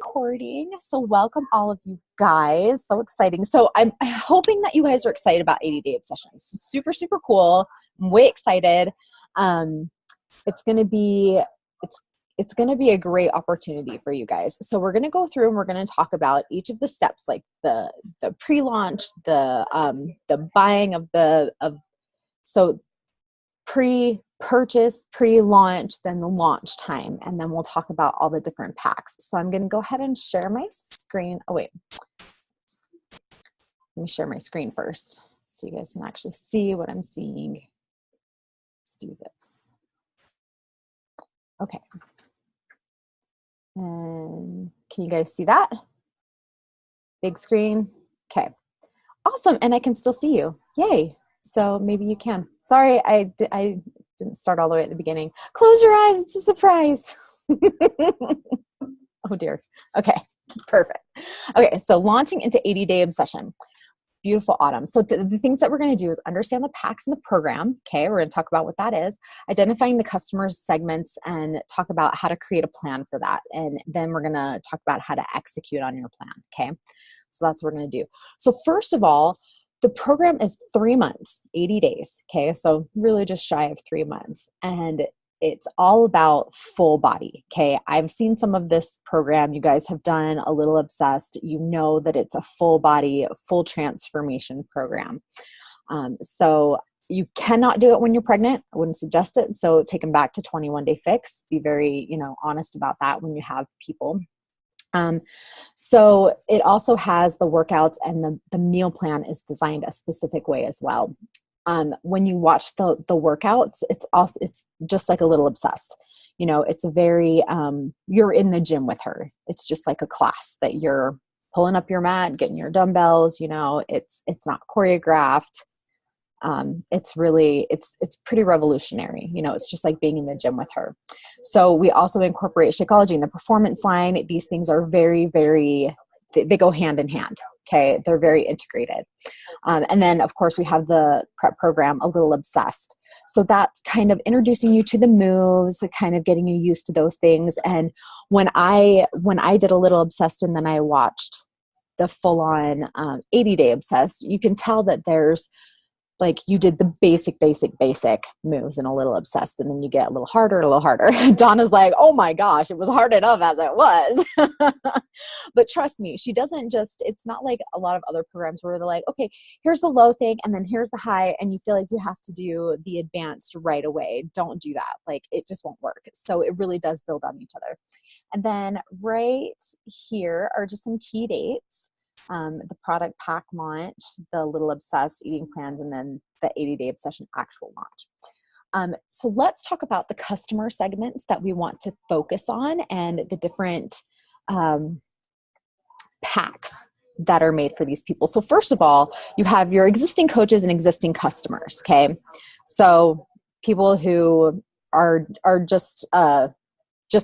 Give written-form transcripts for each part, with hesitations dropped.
recording. So welcome all of you guys. So exciting. So I'm hoping that you guys are excited about 80-day obsessions. Super, super cool. I'm way excited. It's going to be a great opportunity for you guys. So we're going to go through and we're going to talk about each of the steps, like the pre-launch, the buying so pre-purchase, pre-launch, then the launch time, and then we'll talk about all the different packs. So I'm going to go ahead and share my screen. Oh wait, let me share my screen first so you guys can actually see what I'm seeing. Let's do this. Okay. And can you guys see that? Big screen. Okay. Awesome. And I can still see you. Yay. So maybe you can. Sorry, I didn't start all the way at the beginning. Close your eyes. It's a surprise. Oh dear. Okay. Perfect. Okay. So launching into 80-day obsession. Beautiful autumn. So the things that we're going to do is understand the packs in the program. Okay. We're going to talk about what that is, identifying the customers segments, and talk about how to create a plan for that. And then we're going to talk about how to execute on your plan. Okay. So that's what we're going to do. So first of all, the program is 3 months, 80 days. Okay. So really just shy of 3 months. And it's all about full body. Okay. I've seen some of this program. You guys have done a little obsessed. You know that it's a full body, full transformation program. So you cannot do it when you're pregnant. I wouldn't suggest it. So take them back to 21-day fix. Be very, honest about that when you have people. So it also has the workouts, and the meal plan is designed a specific way as well. When you watch the workouts, it's just like a little obsessed. It's a very, you're in the gym with her. It's just like a class that you're pulling up your mat, getting your dumbbells, it's not choreographed. It's pretty revolutionary. It's just like being in the gym with her. So we also incorporate Shakeology in the performance line. These things are very, very, they go hand in hand. Okay. They're very integrated. And then of course we have the prep program, A Little Obsessed. So that's kind of introducing you to the moves, kind of getting you used to those things. And when I did A Little Obsessed and then I watched the full on 80-day obsessed, you can tell that there's, like, you did the basic moves in A Little Obsessed, and then you get a little harder. Donna's like, oh my gosh, it was hard enough as it was. But trust me, she doesn't it's not like a lot of other programs where they're like, okay, here's the low thing, and then here's the high, and you feel like you have to do the advanced right away. Don't do that. Like, it just won't work. So it really does build on each other. And then right here are just some key dates. The product pack launch, the Little Obsessed eating plans, and then the 80-day obsession actual launch. So let's talk about the customer segments that we want to focus on and the different packs that are made for these people. So first of all, you have your existing coaches and existing customers. Okay. So people who are just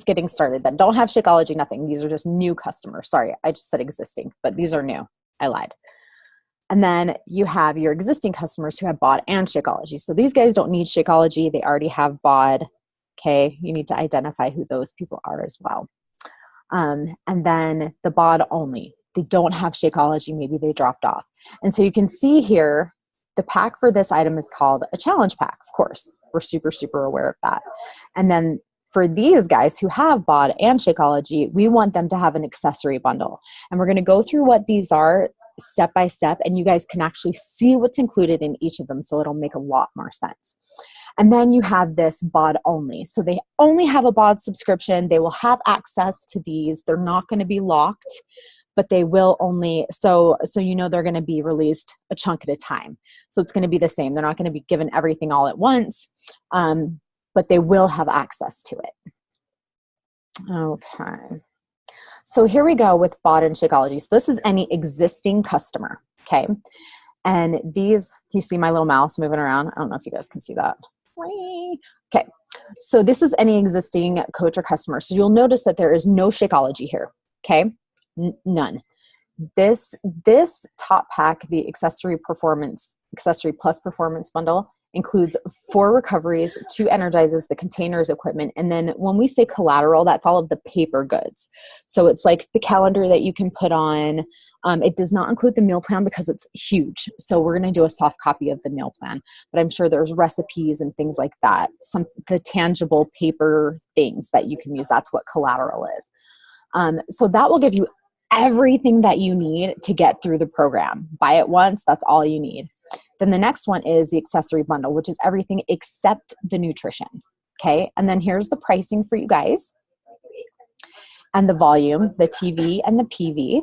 getting started, that don't have Shakeology, nothing. These are just new customers. Sorry, I just said existing, but these are new. I lied. And then you have your existing customers who have BOD and Shakeology. So these guys don't need Shakeology. They already have BOD. Okay. You need to identify who those people are as well. And then the BOD only. They don't have Shakeology. Maybe they dropped off. And so you can see here, the pack for this item is called a challenge pack. Of course, we're super, super aware of that. And then for these guys who have BOD and Shakeology, we want them to have an accessory bundle. And we're going to go through what these are step by step, and you guys can actually see what's included in each of them, so it'll make a lot more sense. And then you have this BOD only. So they only have a BOD subscription. They will have access to these. They're not going to be locked, but they will only, so they're going to be released a chunk at a time. So it's going to be the same. They're not going to be given everything all at once. But they will have access to it. Okay. So here we go with BOD and Shakeology. So this is any existing customer, okay? And these, you see my little mouse moving around? I don't know if you guys can see that. Okay. So this is any existing coach or customer. So you'll notice that there is no Shakeology here, okay? None. This top pack, the accessory performance accessory plus performance bundle includes 4 recoveries, 2 energizes, the containers, equipment. And then when we say collateral, that's all of the paper goods. So it's like the calendar that you can put on. It does not include the meal plan because it's huge. So we're going to do a soft copy of the meal plan, but I'm sure there's recipes and things like that. The tangible paper things that you can use. That's what collateral is. So that will give you everything that you need to get through the program. Buy it once, that's all you need. Then the next one is the accessory bundle, which is everything except the nutrition. Okay. And then here's the pricing for you guys and the volume, the TV and the PV.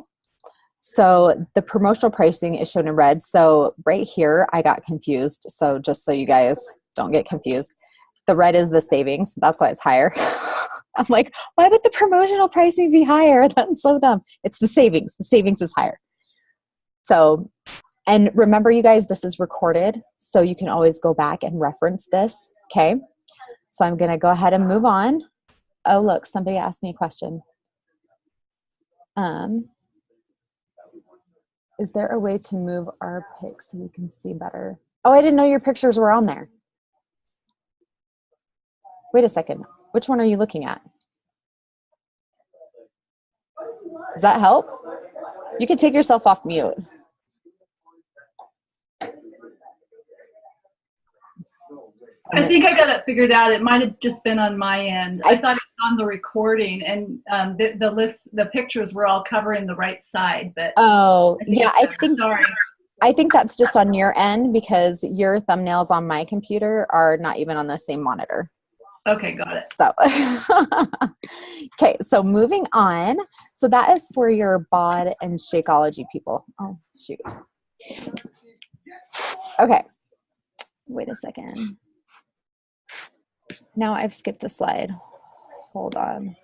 So the promotional pricing is shown in red. So right here, I got confused. So just so you guys don't get confused, the red is the savings. That's why it's higher. I'm like, why would the promotional pricing be higher? That's so dumb. It's the savings. The savings is higher. So, and remember you guys, this is recorded, so you can always go back and reference this. Okay. So I'm going to go ahead and move on. Oh, look, somebody asked me a question. Is there a way to move our pics so we can see better? Oh, I didn't know your pictures were on there. Wait a second. Which one are you looking at? Does that help? You can take yourself off mute. I think I got it figured out. It might have just been on my end. I thought it was on the recording, and the pictures were all covering the right side. But oh, yeah, sorry. I think that's just on your end because your thumbnails on my computer are not even on the same monitor. Okay, got it. So, okay, so moving on. So that is for your bod and Shakeology people. Oh, shoot. Okay, wait a second. Now I've skipped a slide. Hold on.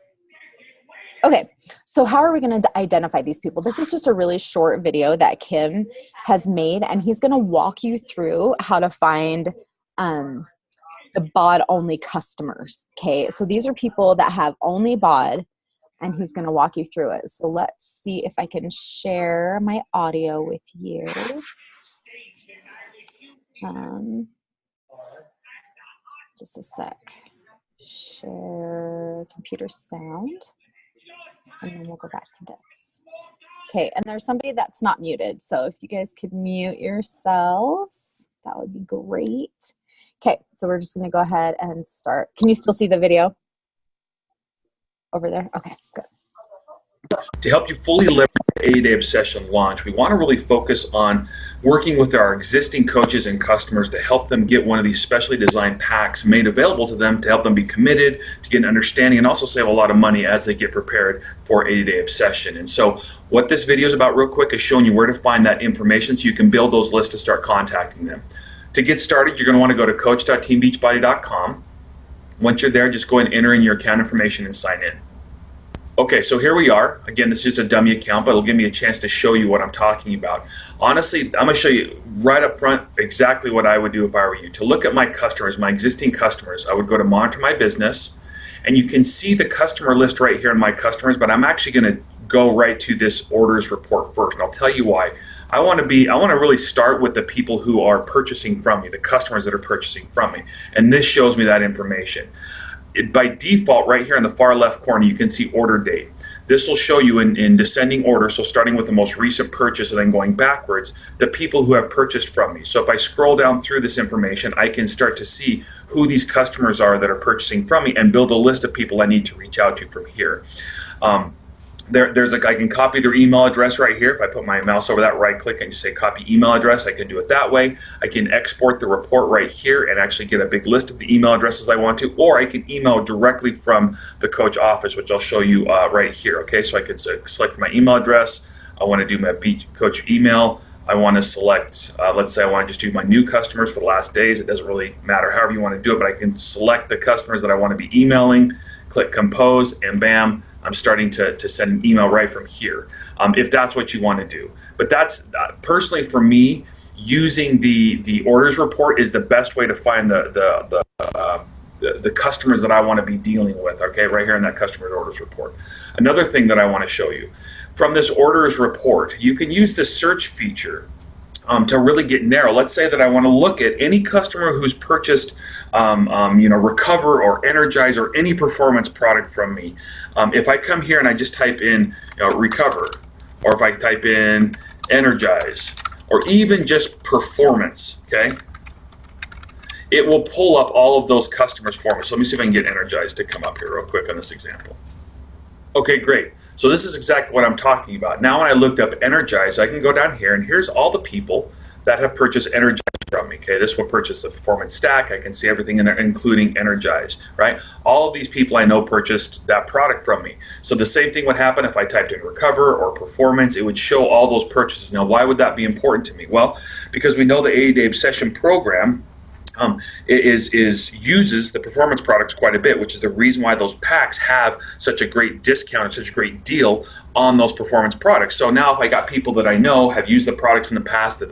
Okay, so how are we going to identify these people? This is just a really short video that Kim has made, and he's going to walk you through how to find the bod only customers. Okay, so these are people that have only bod, and he's going to walk you through it. So let's see if I can share my audio with you. Just a sec. Share computer sound, and then we'll go back to this. Okay, and there's somebody that's not muted, so if you guys could mute yourselves, that would be great. Okay, so we're just going to go ahead and start. Can you still see the video over there? Okay, good. To help you fully leverage the 80-Day Obsession launch, we want to really focus on working with our existing coaches and customers to help them get one of these specially designed packs made available to them to help them be committed, to get an understanding, and also save a lot of money as they get prepared for 80-Day Obsession. And so what this video is about real quick is showing you where to find that information so you can build those lists to start contacting them. To get started, you're going to want to go to coach.teambeachbody.com. Once you're there, just go ahead and enter in your account information and sign in. Okay, so here we are. Again, this is just a dummy account, but it'll give me a chance to show you what I'm talking about. Honestly, I'm going to show you right up front exactly what I would do if I were you. To look at my customers, my existing customers, I would go to Monitor My Business, and you can see the customer list right here in My Customers, but I'm actually going to go right to this orders report first, and I'll tell you why. I want to really start with the people who are purchasing from me, the customers that are purchasing from me, and this shows me that information. By default, right here in the far left corner, you can see order date. This will show you in descending order, so starting with the most recent purchase and then going backwards, the people who have purchased from me. So if I scroll down through this information, I can start to see who these customers are that are purchasing from me and build a list of people I need to reach out to from here. I can copy their email address right here. If I put my mouse over that, right click and just say copy email address, I can do it that way. I can export the report right here and actually get a big list of the email addresses I want to, or I can email directly from the coach office, which I'll show you right here. Okay, so I can select my email address. I want to do my coach email. I want to select, let's say I want to just do my new customers for the last days. It doesn't really matter however you want to do it, but I can select the customers that I want to be emailing, click compose, and bam, I'm starting to send an email right from here, if that's what you want to do. But that's, personally for me, using the orders report is the best way to find the customers that I want to be dealing with, okay, right here in that customer orders report. Another thing that I want to show you, from this orders report, you can use the search feature to really get narrow. Let's say that I want to look at any customer who's purchased, Recover or Energize or any performance product from me. If I come here and I just type in Recover, or if I type in Energize, or even just Performance, okay, it will pull up all of those customers for me. So let me see if I can get Energize to come up here real quick on this example. Okay, great. So this is exactly what I'm talking about. Now when I looked up Energize, I can go down here and here's all the people that have purchased Energize from me. Okay, this will purchase the Performance Stack. I can see everything in there, including Energize, right? All of these people I know purchased that product from me. So the same thing would happen if I typed in Recover or Performance. It would show all those purchases. Now, why would that be important to me? Well, because we know the 80-day obsession program uses the performance products quite a bit, which is the reason why those packs have such a great discount and such a great deal on those performance products. So now if I got people that I know have used the products in the past that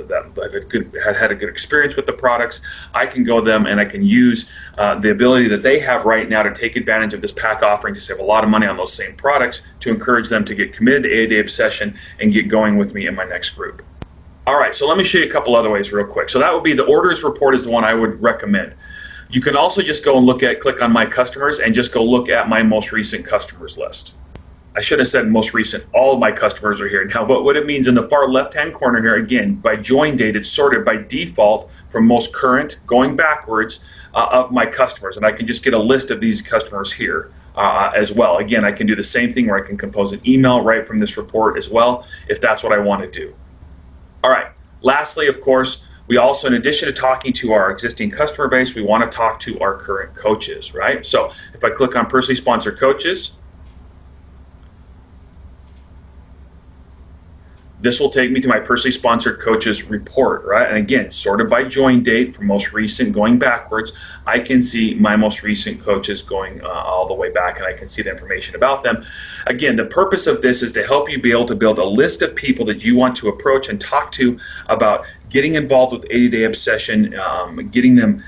have had a good experience with the products, I can go them and I can use the ability that they have right now to take advantage of this pack offering to save a lot of money on those same products to encourage them to get committed to 80-day obsession and get going with me in my next group. All right, so let me show you a couple other ways real quick. So that would be the orders report is the one I would recommend. You can also just go and click on my customers and just go look at my most recent customers list. I should have said most recent, all of my customers are here. Now, but what it means in the far left-hand corner here, again, by join date, it's sorted by default from most current going backwards of my customers. And I can just get a list of these customers here as well. Again, I can do the same thing where I can compose an email right from this report as well, if that's what I want to do. All right, lastly, of course, we also, in addition to talking to our existing customer base, we want to talk to our current coaches, right? So if I click on personally sponsored coaches, this will take me to my personally sponsored coaches report, right? And again, sorted by join date from most recent going backwards, I can see my most recent coaches going all the way back, and I can see the information about them. Again, the purpose of this is to help you be able to build a list of people that you want to approach and talk to about getting involved with 80-day obsession, getting them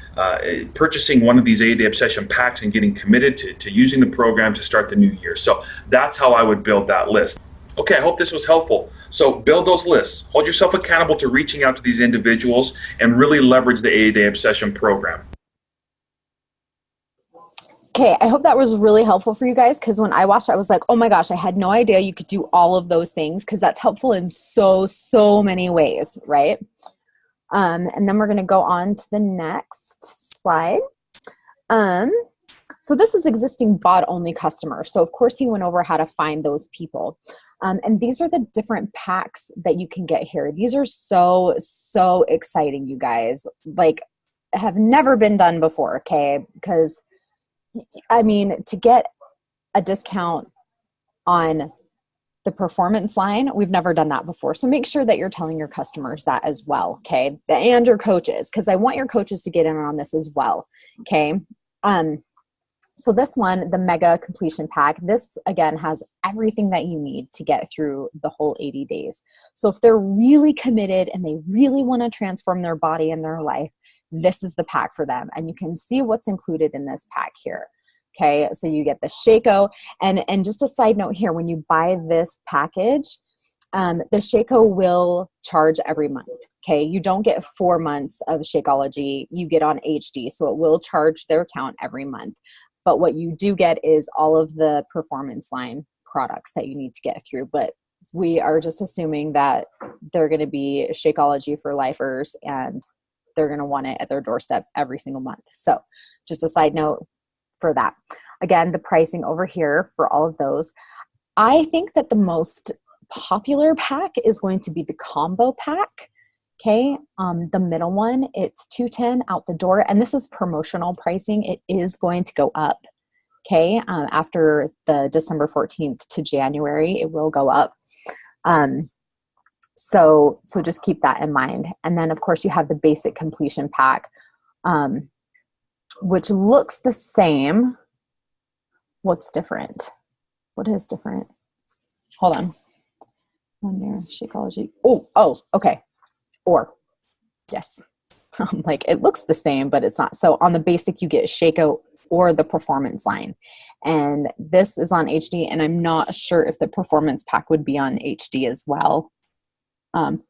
purchasing one of these 80-day obsession packs and getting committed to using the program to start the new year. So that's how I would build that list. Okay, I hope this was helpful. So build those lists. Hold yourself accountable to reaching out to these individuals and really leverage the 80-day obsession program. Okay, I hope that was really helpful for you guys, because when I watched, I was like, oh my gosh, I had no idea you could do all of those things, because that's helpful in so many ways, right? And then we're going to go on to the next slide. So this is existing bot-only customers. So of course he went over how to find those people. And these are the different packs that you can get here. These are so exciting, you guys. Like, have never been done before, okay? Because, I mean, to get a discount on the performance line, we've never done that before. So make sure that you're telling your customers that as well, okay? And your coaches, because I want your coaches to get in on this as well, okay? So this one, the Mega Completion Pack, this again has everything that you need to get through the whole 80 days. So if they're really committed and they really want to transform their body and their life, this is the pack for them. And you can see what's included in this pack here. Okay, so you get the Shaco, and just a side note here, when you buy this package, the Shaco will charge every month. Okay, you don't get 4 months of Shakeology, you get on HD, so it will charge their account every month. But what you do get is all of the performance line products that you need to get through. But we are just assuming that they're going to be Shakeology for lifers, and they're going to want it at their doorstep every single month. So just a side note for that. Again, the pricing over here for all of those. I think that the most popular pack is going to be the combo pack. Okay, the middle one, it's $210 out the door, and this is promotional pricing. It is going to go up, okay, after the December 14th to January, it will go up. So just keep that in mind. And then, of course, you have the basic completion pack, which looks the same. What's different? What is different? Hold on. One there, Shakeology. Oh, okay. Or, yes, like it looks the same, but it's not. So on the basic, you get Shaco or the performance line. And this is on HD, and I'm not sure if the performance pack would be on HD as well.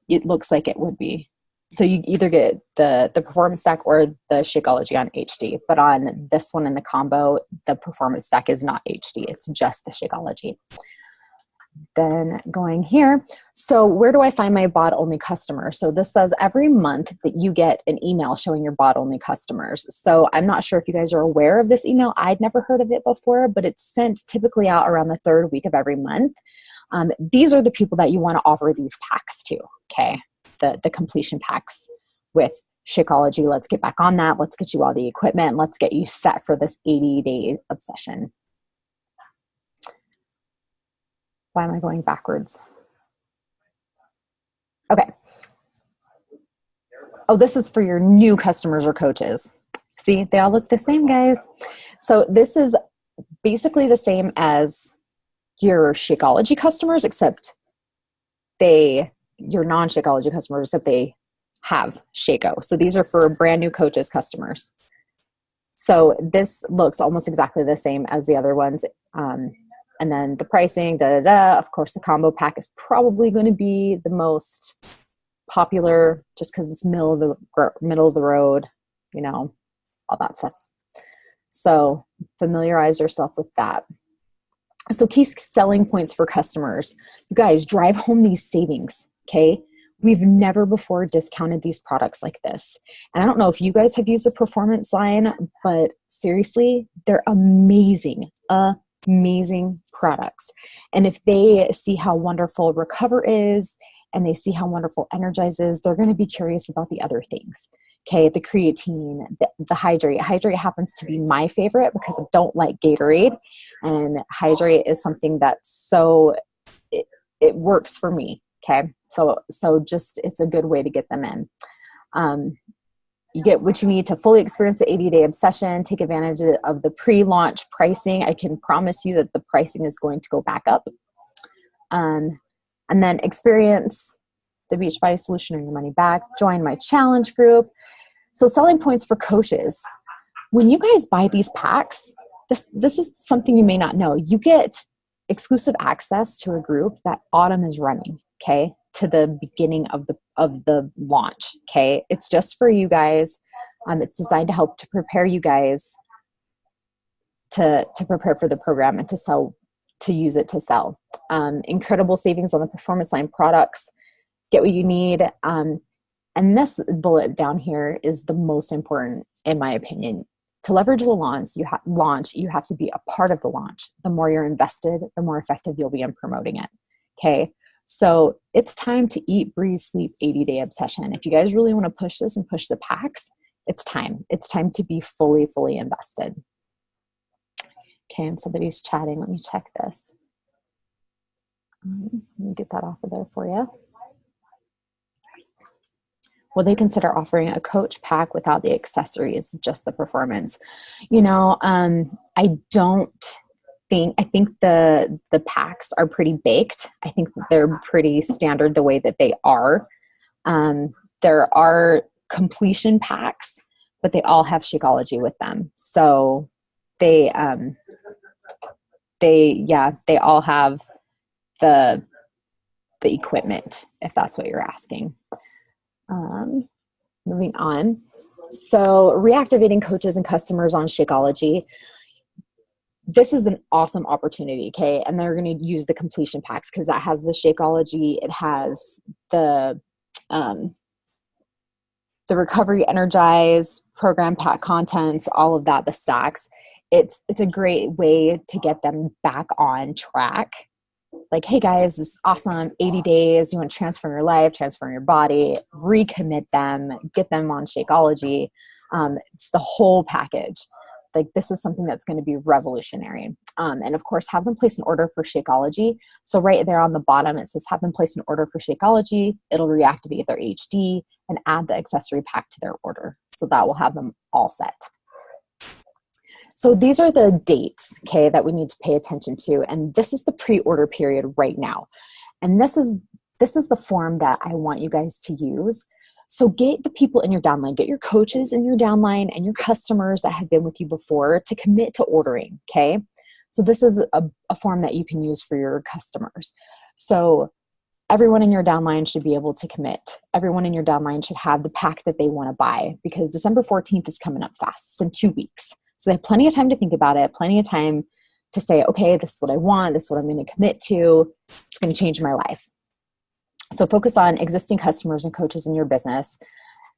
It looks like it would be. So you either get the performance stack or the Shakeology on HD, but on this one in the combo, the performance stack is not HD. It's just the Shakeology. Then going here, so where do I find my bot only customers? So this says every month that you get an email showing your bot only customers. So I'm not sure if you guys are aware of this email. I'd never heard of it before, but it's sent typically out around the 3rd week of every month. These are the people that you want to offer these packs to, okay? The completion packs with Shakeology. Let's get back on that. Let's get you all the equipment. Let's get you set for this 80-day obsession. Why am I going backwards? Okay. Oh, this is for your new customers or coaches. See, they all look the same, guys. So this is basically the same as your Shakeology customers, except your non-Shakeology customers, except they have Shako. So these are for brand new coaches customers. So this looks almost exactly the same as the other ones. And then the pricing, Of course, the combo pack is probably going to be the most popular just because it's middle of the road, you know, all that stuff. So familiarize yourself with that. So key selling points for customers. You guys, drive home these savings, okay? We've never before discounted these products like this. And I don't know if you guys have used the performance line, but seriously, they're amazing products. And if they see how wonderful Recover is and they see how wonderful Energize is, they're going to be curious about the other things. Okay, the creatine, the Hydrate. Hydrate happens to be my favorite because I don't like Gatorade. And Hydrate is something that's it works for me. Okay, so just it's a good way to get them in. You get what you need to fully experience the 80-day obsession, take advantage of the pre-launch pricing. I can promise you that the pricing is going to go back up. And then experience the Beachbody solution or your money back. Join my challenge group. So selling points for coaches. When you guys buy these packs, this is something you may not know. You get exclusive access to a group that Autumn is running, okay? To the beginning of the launch, okay? It's just for you guys. It's designed to help to prepare you guys to prepare for the program and to use it to sell. Incredible savings on the performance line products. Get what you need. And this bullet down here is the most important, in my opinion. To leverage the launch, you have to be a part of the launch. The more you're invested, the more effective you'll be in promoting it, okay? So it's time to eat, breathe, sleep, 80-day obsession. If you guys really want to push this and push the packs, it's time. It's time to be fully invested. Okay, and somebody's chatting. Let me check this. Let me get that off of there for you. Will they consider offering a coach pack without the accessories, just the performance? You know, I think the packs are pretty baked. I think they're pretty standard the way that they are. There are completion packs, but they all have Shakeology with them. So they all have the equipment, if that's what you're asking. Moving on. So reactivating coaches and customers on Shakeology. This is an awesome opportunity, okay? And they're going to use the completion packs because that has the Shakeology. It has the Recovery Energize program pack contents, all of that, the stacks. It's a great way to get them back on track. Like, hey guys, this is awesome. 80 days. You want to transform your life, transform your body, recommit them, get them on Shakeology. It's the whole package. Like, this is something that's going to be revolutionary. And of course, have them place an order for Shakeology. So right there on the bottom, it says have them place an order for Shakeology. It'll reactivate their HD and add the accessory pack to their order. So that will have them all set. So these are the dates, okay, that we need to pay attention to. And this is the pre-order period right now. And this is the form that I want you guys to use. So get the people in your downline, get your coaches in your downline and your customers that have been with you before to commit to ordering, okay? So this is a form that you can use for your customers. So everyone in your downline should be able to commit. Everyone in your downline should have the pack that they want to buy, because December 14th is coming up fast. It's in 2 weeks. So they have plenty of time to think about it, plenty of time to say, okay, this is what I want. This is what I'm going to commit to. It's going to change my life. So focus on existing customers and coaches in your business.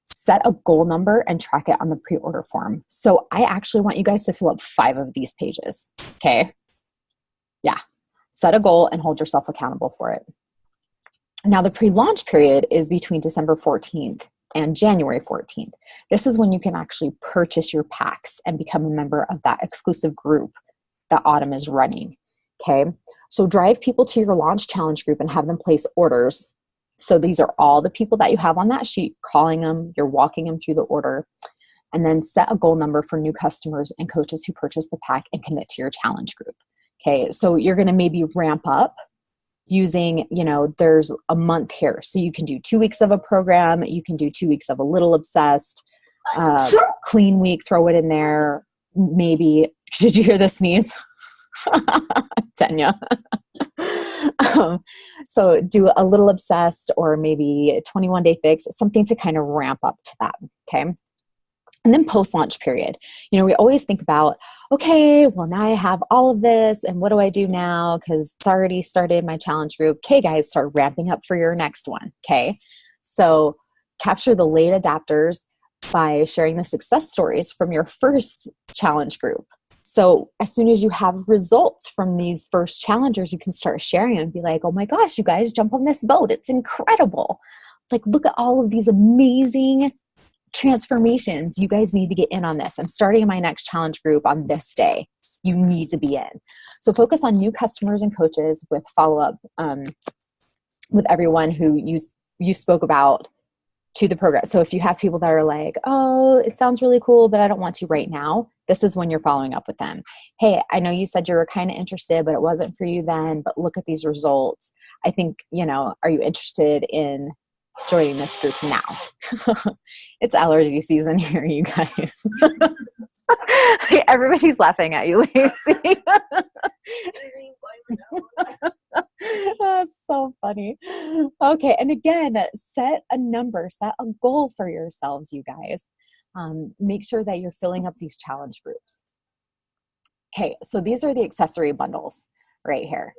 Set a goal number and track it on the pre-order form. So I actually want you guys to fill up 5 of these pages. Okay. Yeah. Set a goal and hold yourself accountable for it. Now the pre-launch period is between December 14th and January 14th. This is when you can actually purchase your packs and become a member of that exclusive group that Autumn is running. Okay. So drive people to your launch challenge group and have them place orders. So these are all the people that you have on that sheet, calling them, you're walking them through the order, and then set a goal number for new customers and coaches who purchase the pack and commit to your challenge group. Okay. So you're going to maybe ramp up using, there's a month here. So you can do 2 weeks of a program. You can do 2 weeks of a little obsessed, clean week, throw it in there. Maybe, did you hear the sneeze? Tanya. So do a little obsessed, or maybe a 21-day fix, something to kind of ramp up to that. Okay. And then post-launch period. We always think about, okay, well now I have all of this and what do I do now? Because it's already started my challenge group. Okay, guys, start ramping up for your next one. Okay. So capture the late adapters by sharing the success stories from your first challenge group. So as soon as you have results from these first challengers, you can start sharing them and be like, oh my gosh, you guys jump on this boat. It's incredible. Like, look at all of these amazing transformations. You guys need to get in on this. I'm starting my next challenge group on this day. You need to be in. So focus on new customers and coaches with follow-up with everyone who you spoke about to the program. So if you have people that are like, oh, it sounds really cool, but I don't want to right now, this is when you're following up with them. Hey, I know you said you were kind of interested, but it wasn't for you then, but look at these results. I think, are you interested in joining this group now? It's allergy season here, you guys. Everybody's laughing at you, Lacey. That's so funny. Okay. And again, set a number, set a goal for yourselves, you guys. Make sure that you're filling up these challenge groups. Okay. So these are the accessory bundles right here.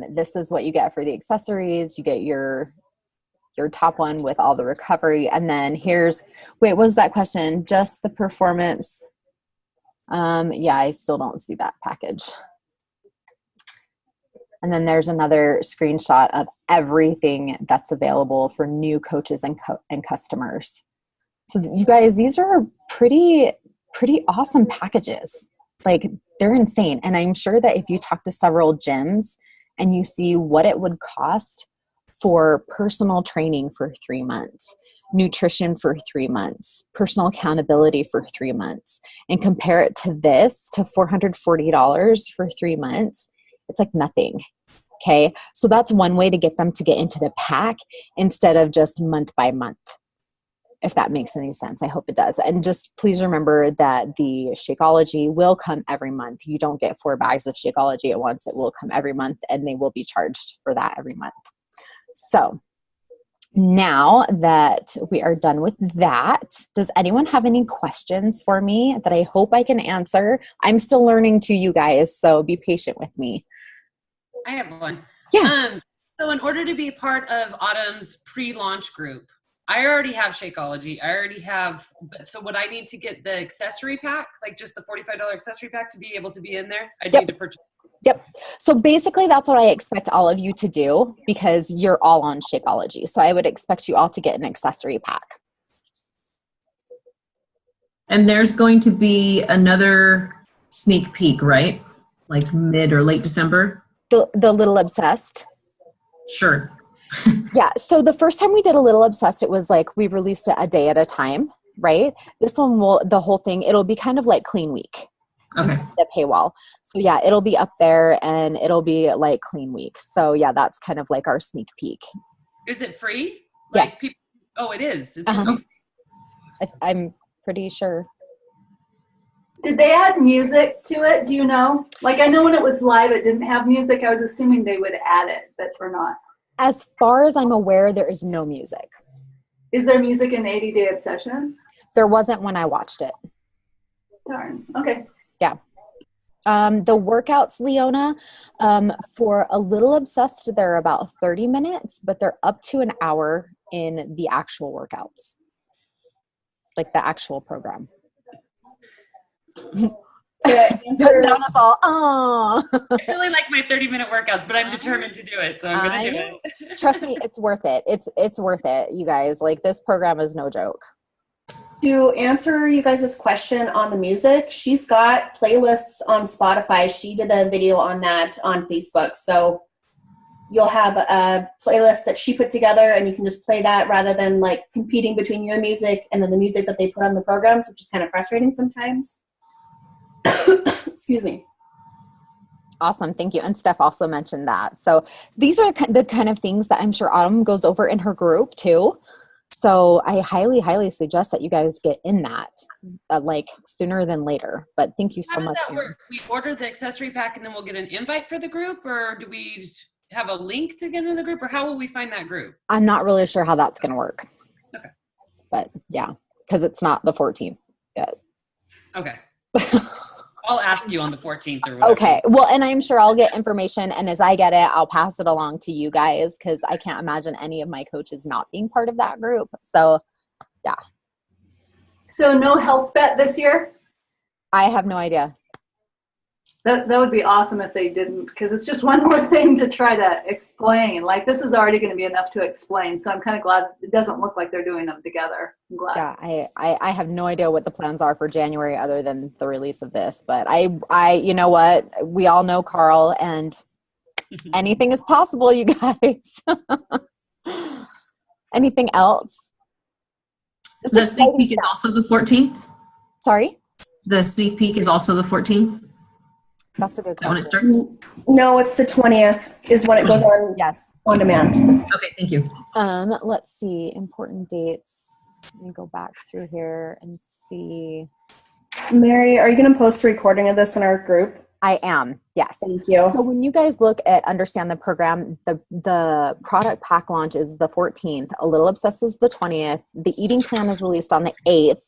This is what you get for the accessories. You get your top one with all the recovery. And then wait, what was that question? Just the performance. Yeah, I still don't see that package. And then there's another screenshot of everything that's available for new coaches and customers. So you guys, these are pretty awesome packages. Like, they're insane. And I'm sure that if you talk to several gyms and you see what it would cost for personal training for 3 months, nutrition for 3 months, personal accountability for 3 months, and compare it to this, to $440 for 3 months, it's like nothing. Okay. So that's one way to get them to get into the pack instead of just month by month, if that makes any sense. I hope it does. And just please remember that the Shakeology will come every month. You don't get 4 bags of Shakeology at once. It will come every month, and they will be charged for that every month. So now that we are done with that, does anyone have any questions for me that I hope I can answer? I'm still learning too, you guys, so be patient with me. I have one. Yeah. So in order to be part of Autumn's pre-launch group, I already have Shakeology. So would I need to get the accessory pack, like just the $45 accessory pack, to be able to be in there? I need to purchase. Yep. So basically that's what I expect all of you to do, because you're all on Shakeology. So I would expect you all to get an accessory pack. And there's going to be another sneak peek, right? Like mid or late December? The Little Obsessed. Sure. Yeah. So the first time we did a Little Obsessed, it was like we released it a day at a time, right? This one the whole thing, it'll be kind of like Clean Week. Okay. The paywall. So yeah, it'll be up there and it'll be like Clean Week. So yeah, that's kind of like our sneak peek. Is it free? Yes. Like it is. It's gonna be free. I'm pretty sure. Did they add music to it? Do you know? Like, I know when it was live, it didn't have music. I was assuming they would add it, but or not. As far as I'm aware, there is no music. Is there music in 80-Day Obsession? There wasn't when I watched it. Darn. Okay. Yeah. The workouts, Leona, for a little obsessed, they're about 30 minutes, but they're up to an hour in the actual workouts, like the actual program. Down us all. Oh. I really like my 30-minute workouts, but I'm determined to do it, so I'm going to do it. Trust me, it's worth it. It's worth it, you guys. Like, this program is no joke. To answer you guys' question on the music, she's got playlists on Spotify. She did a video on that on Facebook. So you'll have a playlist that she put together, and you can just play that rather than like competing between your music and then the music that they put on the programs, which is kind of frustrating sometimes. Excuse me. Awesome. Thank you. And Steph also mentioned that. So these are the kind of things that I'm sure Autumn goes over in her group too. So I highly, highly suggest that you guys get in that like sooner than later. But thank you so much. How does that work? We order the accessory pack and then we'll get an invite for the group, or do we have a link to get into the group, or how will we find that group? I'm not really sure how that's going to work. Okay. But yeah, because it's not the 14th yet. Okay. I'll ask you on the 14th or whatever. Okay. Well, and I'm sure I'll get information, and as I get it, I'll pass it along to you guys, because I can't imagine any of my coaches not being part of that group. So yeah. So no health bet this year? I have no idea. That would be awesome if they didn't, because it's just one more thing to try to explain. Like, this is already going to be enough to explain. So I'm kind of glad it doesn't look like they're doing them together. I'm glad. Yeah, I have no idea what the plans are for January other than the release of this. But I you know what? We all know Carl, and anything is possible, you guys. Anything else? The sneak peek is also the 14th? Sorry? The sneak peek is also the 14th? That's a good Is that when question. it starts? No, it's the 20th is when it goes on Yes. on demand. Okay, thank you. Let's see. Important dates. Let me go back through here and see. Mary, are you going to post a recording of this in our group? I am. Yes. Thank you. So when you guys look at Understand the Program, the product pack launch is the 14th. A Little Obsessed is the 20th. The eating plan is released on the 8th,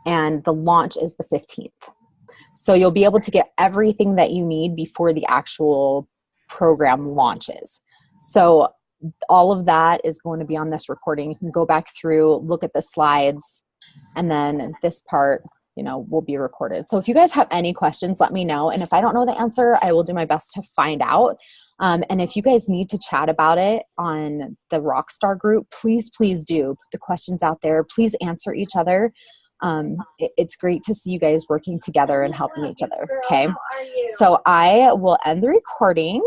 and the launch is the 15th. So you'll be able to get everything that you need before the actual program launches. So all of that is going to be on this recording. You can go back through, look at the slides, and then this part, will be recorded. So if you guys have any questions, let me know. And if I don't know the answer, I will do my best to find out. And if you guys need to chat about it on the Rockstar group, please do. Put the questions out there. Please answer each other. It's great to see you guys working together and helping each other. Okay. So I will end the recording.